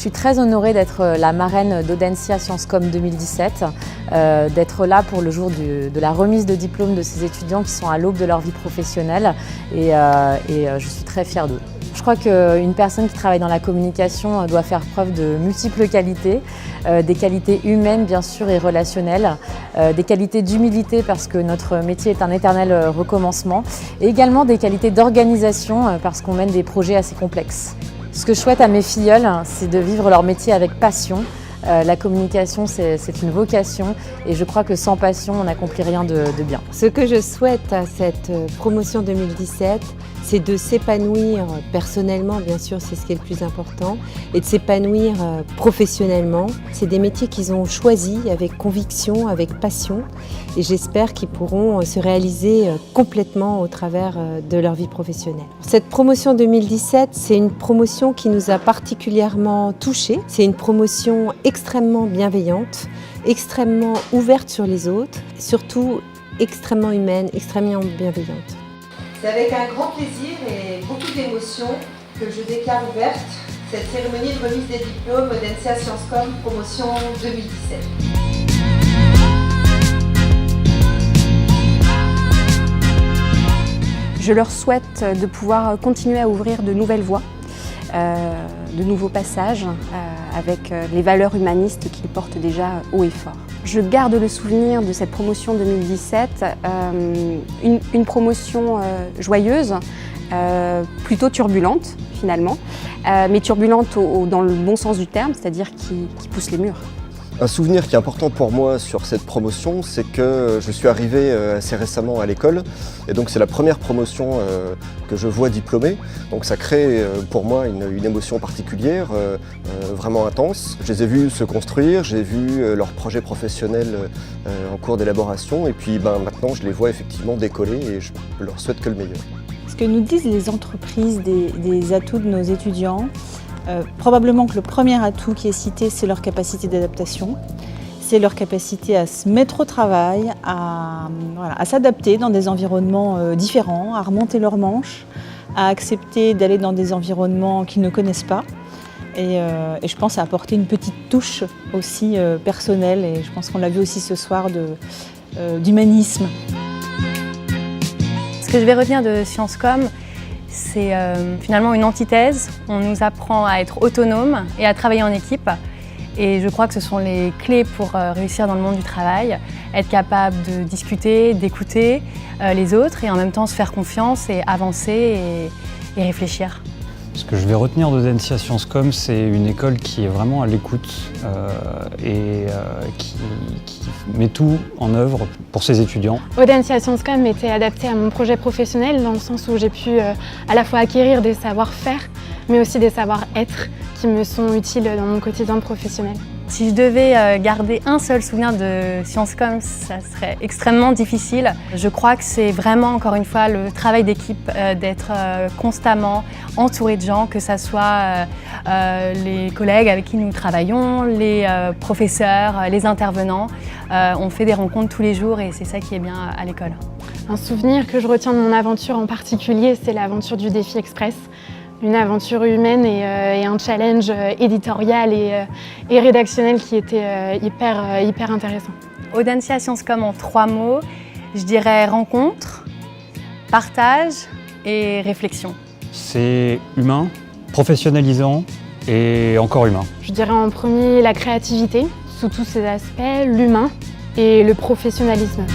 suis très honorée d'être la marraine d'Audencia Sciencescom 2017, d'être là pour le jour de la remise de diplôme de ces étudiants qui sont à l'aube de leur vie professionnelle et je suis très fière d'eux. Je crois qu'une personne qui travaille dans la communication doit faire preuve de multiples qualités, des qualités humaines bien sûr et relationnelles, des qualités d'humilité parce que notre métier est un éternel recommencement et également des qualités d'organisation parce qu'on mène des projets assez complexes. Ce que je souhaite à mes filleuls, c'est de vivre leur métier avec passion. La communication, c'est une vocation et je crois que sans passion, on n'accomplit rien de bien. Ce que je souhaite à cette promotion 2017, c'est de s'épanouir personnellement, bien sûr, c'est ce qui est le plus important, et de s'épanouir professionnellement. C'est des métiers qu'ils ont choisis avec conviction, avec passion, et j'espère qu'ils pourront se réaliser complètement au travers de leur vie professionnelle. Cette promotion 2017, c'est une promotion qui nous a particulièrement touchés. C'est une promotion extrêmement bienveillante, extrêmement ouverte sur les autres, surtout extrêmement humaine, extrêmement bienveillante. C'est avec un grand plaisir et beaucoup d'émotion que je déclare ouverte cette cérémonie de remise des diplômes Audencia Sciencescom promotion 2017. Je leur souhaite de pouvoir continuer à ouvrir de nouvelles voies, de nouveaux passages avec les valeurs humanistes qu'ils portent déjà haut et fort. Je garde le souvenir de cette promotion 2017, une promotion joyeuse, plutôt turbulente finalement, mais turbulente dans le bon sens du terme, c'est-à-dire qui pousse les murs. Un souvenir qui est important pour moi sur cette promotion, c'est que je suis arrivé assez récemment à l'école et donc c'est la première promotion que je vois diplômée. Donc ça crée pour moi une émotion particulière, vraiment intense. Je les ai vus se construire, j'ai vu leurs projets professionnels en cours d'élaboration et puis maintenant je les vois effectivement décoller et je leur souhaite que le meilleur. Ce que nous disent les entreprises des atouts de nos étudiants, probablement que le premier atout qui est cité, c'est leur capacité d'adaptation, c'est leur capacité à se mettre au travail, à s'adapter dans des environnements différents, à remonter leurs manches, à accepter d'aller dans des environnements qu'ils ne connaissent pas. Et je pense à apporter une petite touche aussi personnelle, et je pense qu'on l'a vu aussi ce soir, d'humanisme. Ce que je vais retenir de Sciencescom, c'est finalement une antithèse. On nous apprend à être autonome et à travailler en équipe. Et je crois que ce sont les clés pour réussir dans le monde du travail. Être capable de discuter, d'écouter les autres et en même temps se faire confiance et avancer et réfléchir. Ce que je vais retenir d'Audencia Sciencescom, c'est une école qui est vraiment à l'écoute et qui met tout en œuvre pour ses étudiants. Audencia Sciencescom était adapté à mon projet professionnel dans le sens où j'ai pu à la fois acquérir des savoir-faire, mais aussi des savoir-être qui me sont utiles dans mon quotidien professionnel. Si je devais garder un seul souvenir de Sciencescom, ça serait extrêmement difficile. Je crois que c'est vraiment, encore une fois, le travail d'équipe, d'être constamment entouré de gens, que ce soit les collègues avec qui nous travaillons, les professeurs, les intervenants. On fait des rencontres tous les jours et c'est ça qui est bien à l'école. Un souvenir que je retiens de mon aventure en particulier, c'est l'aventure du Défi Express. Une aventure humaine et un challenge éditorial et rédactionnel qui était hyper intéressant. Audencia Sciencescom en 3 mots, je dirais rencontre, partage et réflexion. C'est humain, professionnalisant et encore humain. Je dirais en premier la créativité, sous tous ses aspects, l'humain et le professionnalisme.